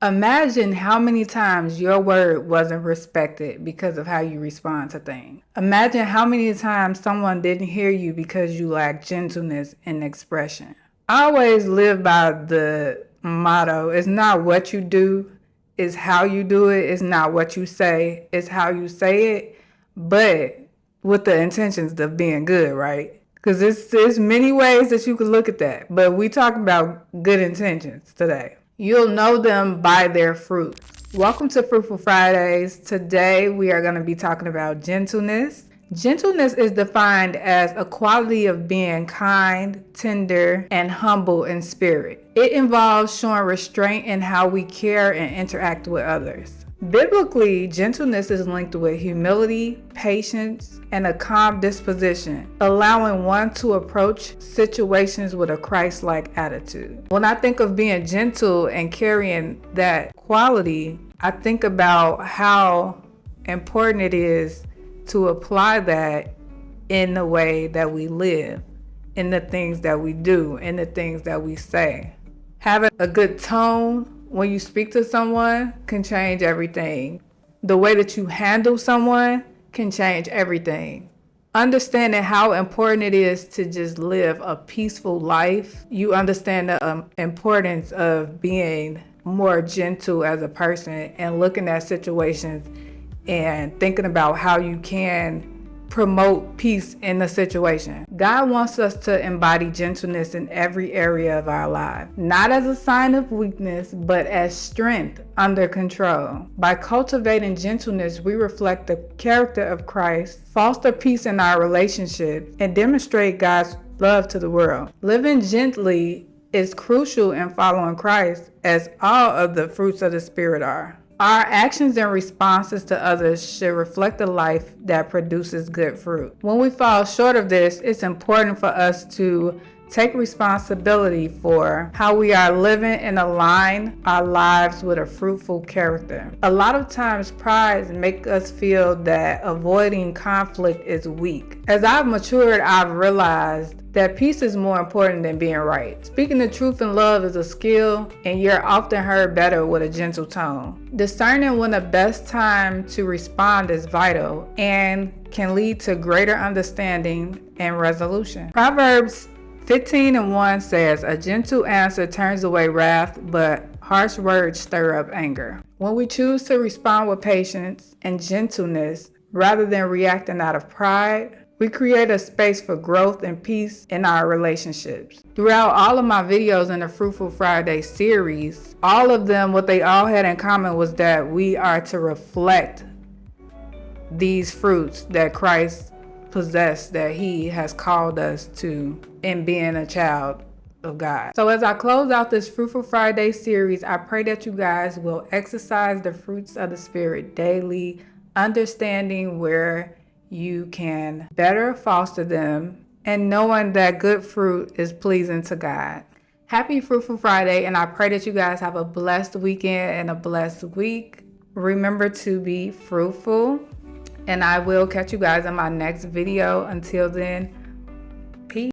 Imagine how many times your word wasn't respected because of how you respond to things. Imagine how many times someone didn't hear you because you lacked gentleness in expression. I always live by the motto, it's not what you do, it's how you do it. It's not what you say, it's how you say it, but with the intentions of being good, right? Because there's many ways that you can look at that, but we talk about good intentions today. You'll know them by their fruit. Welcome to Fruitful Fridays. Today we are going to be talking about gentleness. Gentleness is defined as a quality of being kind, tender, and humble in spirit. It involves showing restraint in how we care and interact with others. Biblically, gentleness is linked with humility, patience, and a calm disposition, allowing one to approach situations with a Christ-like attitude. When I think of being gentle and carrying that quality, I think about how important it is to apply that in the way that we live, in the things that we do, in the things that we say. Having a good tone when you speak to someone can change everything. The way that you handle someone can change everything. Understanding how important it is to just live a peaceful life, you understand the importance of being more gentle as a person and looking at situations and thinking about how you can promote peace in the situation. God wants us to embody gentleness in every area of our lives, not as a sign of weakness, but as strength under control. By cultivating gentleness, we reflect the character of Christ, foster peace in our relationships, and demonstrate God's love to the world. Living gently is crucial in following Christ, as all of the fruits of the Spirit are. Our actions and responses to others should reflect a life that produces good fruit. When we fall short of this, it's important for us to take responsibility for how we are living and align our lives with a fruitful character. A lot of times pride makes us feel that avoiding conflict is weak. As I've matured, I've realized that peace is more important than being right. Speaking the truth in love is a skill, and you're often heard better with a gentle tone. Discerning when the best time to respond is vital and can lead to greater understanding and resolution. Proverbs 15:1 says, "A gentle answer turns away wrath, but harsh words stir up anger." When we choose to respond with patience and gentleness rather than reacting out of pride, we create a space for growth and peace in our relationships. Throughout all of my videos in the Fruitful Friday series, all of them, what they all had in common was that we are to reflect these fruits that Christ possessed, that he has called us to in being a child of God. So as I close out this Fruitful Friday series, I pray that you guys will exercise the fruits of the Spirit daily, understanding where you can better foster them and knowing that good fruit is pleasing to God. Happy Fruitful Friday, and I pray that you guys have a blessed weekend and a blessed week. Remember to be fruitful, and I will catch you guys in my next video. Until then,